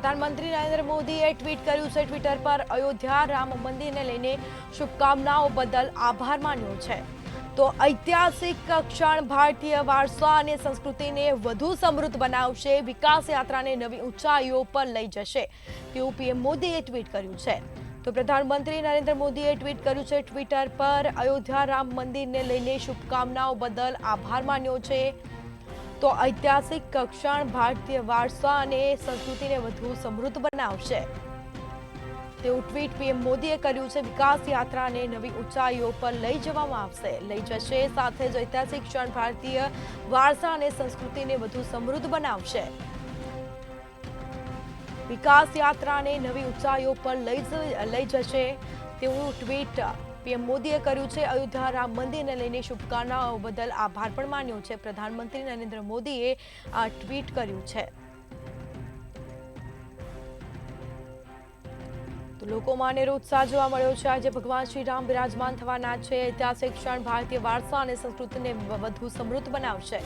પ્રધાનમંત્રી નરેન્દ્ર મોદીએ ટ્વીટ કર્યું છે। ટ્વિટર પર અયોધ્યા રામ મંદિરને લઈને શુભકામનાઓ બદલ આભાર માન્યો છે। તો ઐતિહાસિક ક્ષણ ભારતીય વારસા અને સંસ્કૃતિને વધુ સમૃદ્ધ બનાવશે, વિકાસ યાત્રાને નવી ઊંચાઈઓ પર લઈ જશે તેવું પીએમ મોદીએ ટ્વીટ કર્યું છે। તો પ્રધાનમંત્રી નરેન્દ્ર મોદીએ ટ્વીટ કર્યું છે। ટ્વિટર પર અયોધ્યા રામ મંદિરને લઈને શુભકામનાઓ બદલ આભાર માન્યો છે। તો ઐતિહાસિક ક્ષણ ભારતીય વારસા અને સંસ્કૃતિને વધુ સમૃદ્ધ બનાવશે તેવું ટ્વીટ પીએમ મોદીએ કર્યું છે। વિકાસ યાત્રાને નવી ઊંચાઈઓ પર લઈ જવામાં આવશે, લઈ જશે, સાથે જ ઐતિહાસિક ક્ષણ ભારતીય વારસા અને સંસ્કૃતિને વધુ સમૃદ્ધ બનાવશે। વિકાસ યાત્રાને નવી ઊંચાઈઓ પર લઈ જશે તેવું ટ્વીટ પીએમ મોદીએ કર્યું છે। અયોધ્યા રામ મંદિરને લઈને શુભકામનાઓ બદલ આભાર પણ માન્યો છે। પ્રધાનમંત્રી નરેન્દ્ર મોદીએ આ ટ્વીટ કર્યું છે। તો લોકોમાં અનેરો ઉત્સાહ જોવા મળ્યો છે। આજે ભગવાન શ્રી રામ બિરાજમાન થવાના છે। ઐતિહાસિક ક્ષણ ભારતીય વારસા અને સંસ્કૃતિને વધુ સમૃદ્ધ બનાવશે।